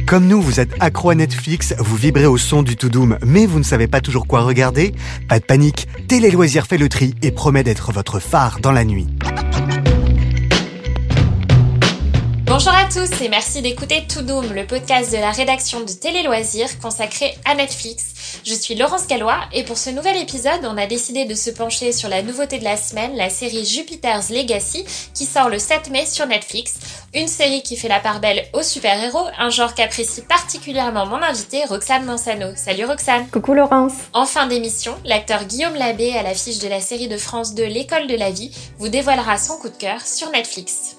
Comme nous, vous êtes accro à Netflix, vous vibrez au son du To Doom, mais vous ne savez pas toujours quoi regarder? Pas de panique, Télé Loisirs fait le tri et promet d'être votre phare dans la nuit. Bonjour à tous et merci d'écouter To Doom, le podcast de la rédaction de Télé Loisirs consacré à Netflix. Je suis Laurence Gallois et pour ce nouvel épisode, on a décidé de se pencher sur la nouveauté de la semaine, la série Jupiter's Legacy, qui sort le 7 mai sur Netflix. Une série qui fait la part belle aux super-héros, un genre qu'apprécie particulièrement mon invité, Roxane Mansano. Salut Roxane. Coucou Laurence. En fin d'émission, l'acteur Guillaume Labbé, à l'affiche de la série de France 2 L'école de la vie, vous dévoilera son coup de cœur sur Netflix.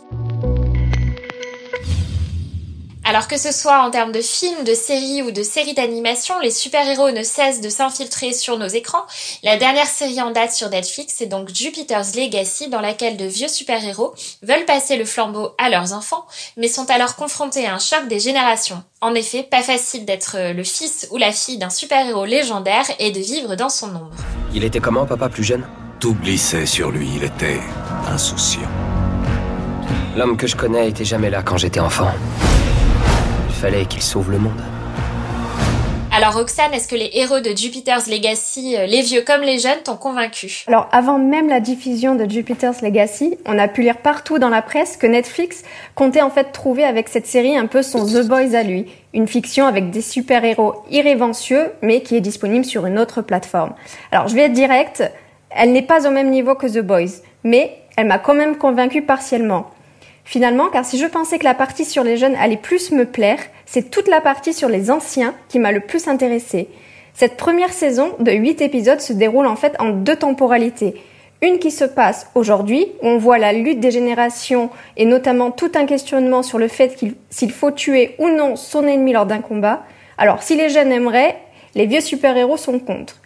Alors que ce soit en termes de films, de séries ou de séries d'animation, les super-héros ne cessent de s'infiltrer sur nos écrans. La dernière série en date sur Netflix est donc Jupiter's Legacy, dans laquelle de vieux super-héros veulent passer le flambeau à leurs enfants, mais sont alors confrontés à un choc des générations. En effet, pas facile d'être le fils ou la fille d'un super-héros légendaire et de vivre dans son ombre. Il était comment, papa, plus jeune? Tout glissait sur lui, il était insouciant. L'homme que je connais était jamais là quand j'étais enfant. Il fallait qu'il sauve le monde. Alors Roxane, est-ce que les héros de Jupiter's Legacy, les vieux comme les jeunes, t'ont convaincu? Alors avant même la diffusion de Jupiter's Legacy, on a pu lire partout dans la presse que Netflix comptait en fait trouver avec cette série un peu son The Boys à lui. Une fiction avec des super-héros irrévérencieux, mais qui est disponible sur une autre plateforme. Alors je vais être directe, elle n'est pas au même niveau que The Boys, mais elle m'a quand même convaincue partiellement. Finalement, car si je pensais que la partie sur les jeunes allait plus me plaire, c'est toute la partie sur les anciens qui m'a le plus intéressée. Cette première saison de 8 épisodes se déroule en fait en 2 temporalités. Une qui se passe aujourd'hui, où on voit la lutte des générations et notamment tout un questionnement sur le fait s'il faut tuer ou non son ennemi lors d'un combat. Alors si les jeunes aimeraient, les vieux super-héros sont contre.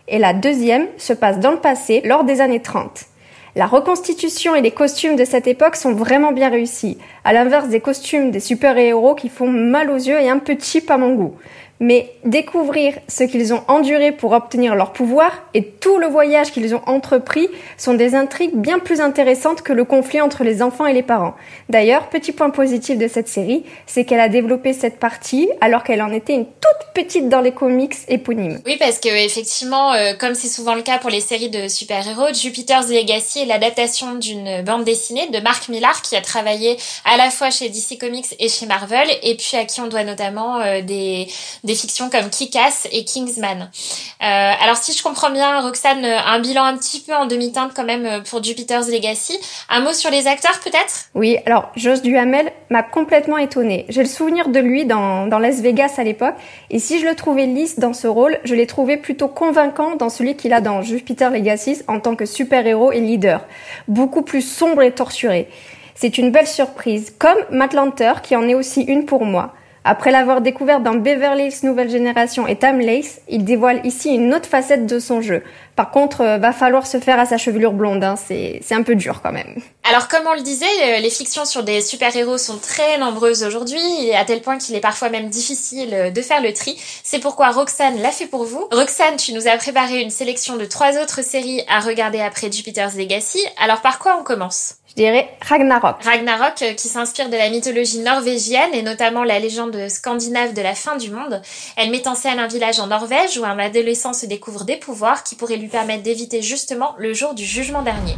Et la deuxième se passe dans le passé, lors des années 30. La reconstitution et les costumes de cette époque sont vraiment bien réussis, à l'inverse des costumes des super-héros qui font mal aux yeux et un peu cheap à mon goût. Mais découvrir ce qu'ils ont enduré pour obtenir leur pouvoir et tout le voyage qu'ils ont entrepris sont des intrigues bien plus intéressantes que le conflit entre les enfants et les parents. D'ailleurs, petit point positif de cette série, c'est qu'elle a développé cette partie alors qu'elle en était une toute petite dans les comics éponymes. Oui, parce que effectivement, comme c'est souvent le cas pour les séries de super-héros, Jupiter's Legacy est l'adaptation d'une bande dessinée de Mark Millar qui a travaillé à la fois chez DC Comics et chez Marvel et puis à qui on doit notamment des fictions comme Kick-Ass et Kingsman. Alors si je comprends bien, Roxane, un bilan un petit peu en demi-teinte quand même pour Jupiter's Legacy. Un mot sur les acteurs peut-être? Oui, alors Josh Duhamel m'a complètement étonnée. J'ai le souvenir de lui dans Las Vegas à l'époque, et si je le trouvais lisse dans ce rôle, je l'ai trouvé plutôt convaincant dans celui qu'il a dans Jupiter's Legacy en tant que super-héros et leader. Beaucoup plus sombre et torturé. C'est une belle surprise, comme Matt Lanter qui en est aussi une pour moi. Après l'avoir découvert dans Beverly Hills Nouvelle Génération et Timeless, il dévoile ici une autre facette de son jeu. Par contre, va falloir se faire à sa chevelure blonde, hein. C'est un peu dur quand même. Alors comme on le disait, les fictions sur des super-héros sont très nombreuses aujourd'hui, à tel point qu'il est parfois même difficile de faire le tri. C'est pourquoi Roxane l'a fait pour vous. Roxane, tu nous as préparé une sélection de 3 autres séries à regarder après Jupiter's Legacy. Alors par quoi on commence? Je dirais Ragnarok. Ragnarok, qui s'inspire de la mythologie norvégienne et notamment la légende scandinave de la fin du monde. Elle met en scène un village en Norvège où un adolescent se découvre des pouvoirs qui pourraient lui permettre d'éviter justement le jour du jugement dernier.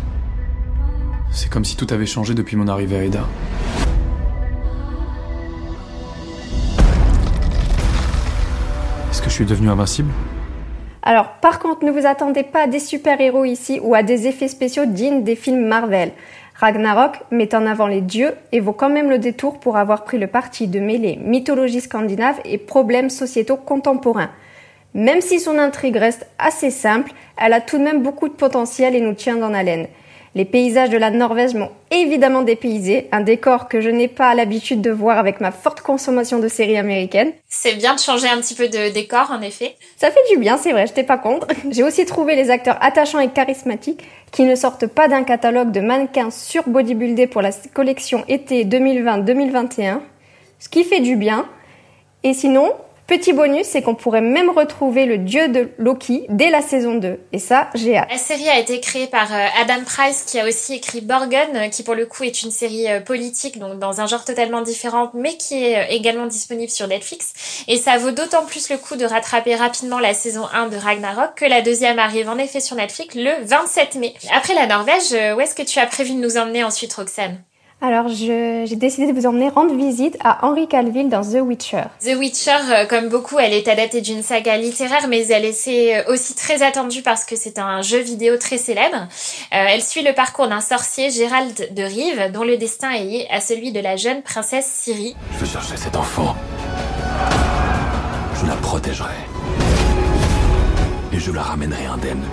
C'est comme si tout avait changé depuis mon arrivée à Eda. Est-ce que je suis devenu invincible ? Alors, par contre, ne vous attendez pas à des super-héros ici ou à des effets spéciaux dignes des films Marvel. Ragnarok met en avant les dieux et vaut quand même le détour pour avoir pris le parti de mêler mythologie scandinave et problèmes sociétaux contemporains. Même si son intrigue reste assez simple, elle a tout de même beaucoup de potentiel et nous tient en haleine. Les paysages de la Norvège m'ont évidemment dépaysé, un décor que je n'ai pas l'habitude de voir avec ma forte consommation de séries américaines. C'est bien de changer un petit peu de décor, en effet. Ça fait du bien, c'est vrai, je t'ai pas contre. J'ai aussi trouvé les acteurs attachants et charismatiques qui ne sortent pas d'un catalogue de mannequins sur-bodybuildés pour la collection été 2020-2021, ce qui fait du bien. Et sinon, Petit bonus, c'est qu'on pourrait même retrouver le dieu de Loki dès la saison 2. Et ça, j'ai hâte. La série a été créée par Adam Price, qui a aussi écrit Borgen, qui pour le coup est une série politique, donc dans un genre totalement différent, mais qui est également disponible sur Netflix. Et ça vaut d'autant plus le coup de rattraper rapidement la saison 1 de Ragnarok, que la deuxième arrive en effet sur Netflix le 27 mai. Après la Norvège, où est-ce que tu as prévu de nous emmener ensuite, Roxane ? Alors, j'ai décidé de vous emmener rendre visite à Henry Cavill dans The Witcher. The Witcher, comme beaucoup, elle est adaptée d'une saga littéraire, mais elle est aussi très attendue parce que c'est un jeu vidéo très célèbre. Elle suit le parcours d'un sorcier, Gérald de Rive, dont le destin est lié à celui de la jeune princesse Ciri. Je vais chercher cet enfant. Je la protégerai. Et je la ramènerai indemne.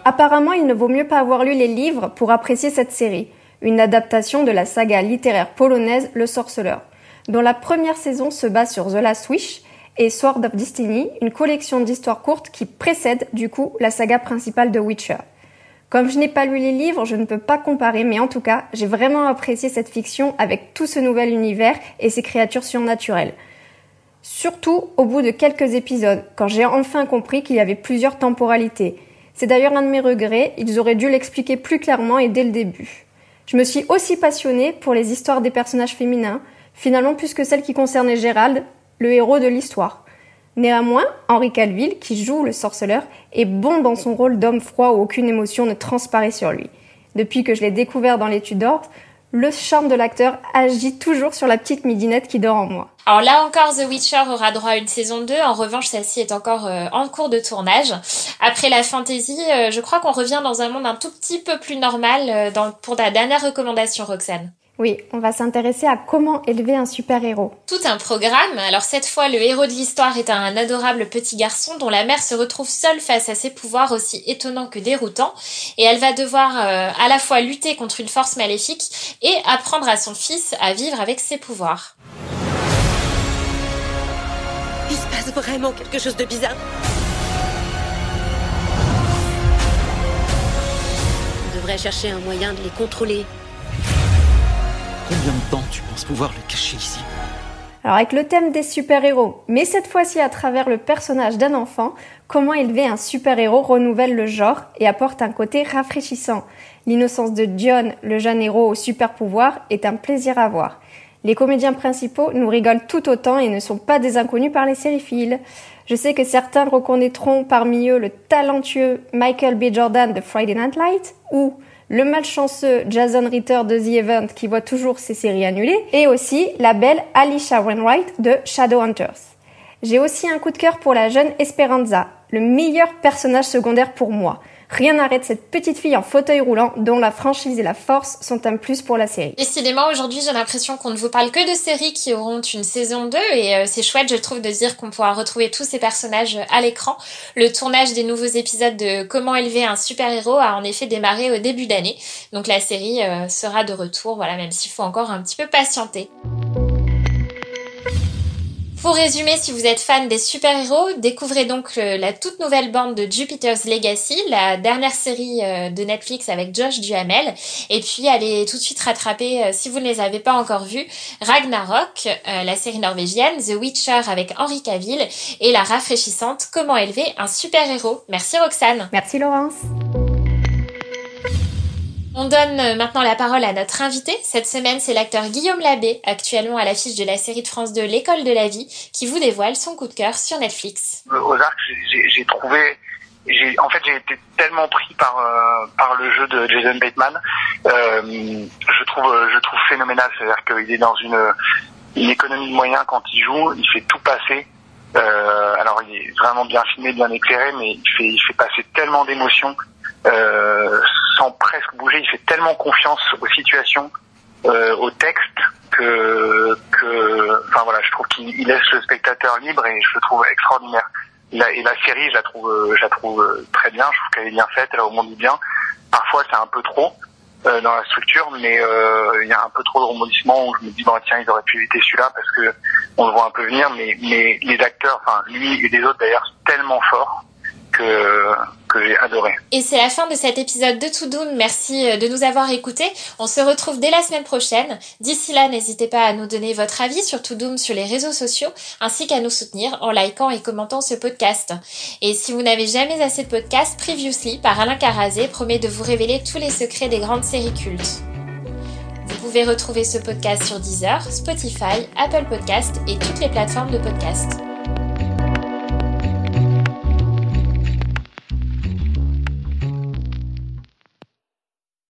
Apparemment, il ne vaut mieux pas avoir lu les livres pour apprécier cette série, une adaptation de la saga littéraire polonaise Le Sorceleur, dont la première saison se base sur The Last Wish et Sword of Destiny, une collection d'histoires courtes qui précède du coup la saga principale de Witcher. Comme je n'ai pas lu les livres, je ne peux pas comparer, mais en tout cas, j'ai vraiment apprécié cette fiction avec tout ce nouvel univers et ces créatures surnaturelles. Surtout au bout de quelques épisodes, quand j'ai enfin compris qu'il y avait plusieurs temporalités. C'est d'ailleurs un de mes regrets, ils auraient dû l'expliquer plus clairement et dès le début. Je me suis aussi passionnée pour les histoires des personnages féminins, finalement plus que celles qui concernaient Gérald, le héros de l'histoire. Néanmoins, Henry Cavill, qui joue le sorceleur, est bon dans son rôle d'homme froid où aucune émotion ne transparaît sur lui. Depuis que je l'ai découvert dans les Tudors, le charme de l'acteur agit toujours sur la petite midinette qui dort en moi. Alors là encore, The Witcher aura droit à une saison 2. En revanche, celle-ci est encore en cours de tournage. Après la fantasy, je crois qu'on revient dans un monde un tout petit peu plus normal pour ta dernière recommandation, Roxane. Oui, on va s'intéresser à comment élever un super-héros. Tout un programme. Alors cette fois, le héros de l'histoire est un adorable petit garçon dont la mère se retrouve seule face à ses pouvoirs aussi étonnants que déroutants. Et elle va devoir à la fois lutter contre une force maléfique et apprendre à son fils à vivre avec ses pouvoirs. Il se passe vraiment quelque chose de bizarre. On devrait chercher un moyen de les contrôler. Combien de temps tu penses pouvoir le cacher ici ? Alors avec le thème des super-héros, mais cette fois-ci à travers le personnage d'un enfant, comment élever un super-héros renouvelle le genre et apporte un côté rafraîchissant. L'innocence de Dion, le jeune héros au super-pouvoir, est un plaisir à voir. Les comédiens principaux nous rigolent tout autant et ne sont pas des inconnus par les sériphiles. Je sais que certains reconnaîtront parmi eux le talentueux Michael B. Jordan de Friday Night Lights ou le malchanceux Jason Ritter de The Event qui voit toujours ses séries annulées, et aussi la belle Alicia Wainwright de Shadowhunters. J'ai aussi un coup de cœur pour la jeune Esperanza, le meilleur personnage secondaire pour moi. Rien n'arrête cette petite fille en fauteuil roulant dont la franchise et la force sont un plus pour la série. Décidément, aujourd'hui, j'ai l'impression qu'on ne vous parle que de séries qui auront une saison 2 et c'est chouette, je trouve, de dire qu'on pourra retrouver tous ces personnages à l'écran. Le tournage des nouveaux épisodes de Comment élever un super-héros a en effet démarré au début d'année. Donc la série sera de retour, voilà, même s'il faut encore un petit peu patienter. Pour résumer, si vous êtes fan des super-héros, découvrez donc la toute nouvelle bande de Jupiter's Legacy, la dernière série de Netflix avec Josh Duhamel. Et puis, allez tout de suite rattraper, si vous ne les avez pas encore vus, Ragnarok, la série norvégienne, The Witcher avec Henry Cavill et la rafraîchissante Comment élever un super-héros. Merci Roxane. Merci Laurence. On donne maintenant la parole à notre invité. Cette semaine, c'est l'acteur Guillaume Labbé, actuellement à l'affiche de la série de France 2 L'école de la vie, qui vous dévoile son coup de cœur sur Netflix. Ozark, j'ai été tellement pris par le jeu de Jason Bateman. Je trouve phénoménal. C'est-à-dire qu'il est dans une économie de moyens quand il joue. Il fait tout passer. Alors, il est vraiment bien filmé, bien éclairé, mais il fait passer tellement d'émotions. Sans presque bouger, il fait tellement confiance aux situations, au texte enfin voilà, je trouve qu'il laisse le spectateur libre et je le trouve extraordinaire. Et la série, je la trouve très bien. Je trouve qu'elle est bien faite, elle rebondit bien. Parfois, c'est un peu trop dans la structure, mais il y a un peu trop de rebondissements où je me dis bon tiens, ils auraient pu éviter celui-là parce que on le voit un peu venir. Mais les acteurs, enfin lui et les autres d'ailleurs, sont tellement forts que j'ai adoré. Et c'est la fin de cet épisode de To Doom. Merci de nous avoir écoutés. On se retrouve dès la semaine prochaine. D'ici là, n'hésitez pas à nous donner votre avis sur To Doom sur les réseaux sociaux, ainsi qu'à nous soutenir en likant et commentant ce podcast. Et si vous n'avez jamais assez de podcasts, Previously par Alain Carazé promet de vous révéler tous les secrets des grandes séries cultes. Vous pouvez retrouver ce podcast sur Deezer, Spotify, Apple Podcasts et toutes les plateformes de podcasts.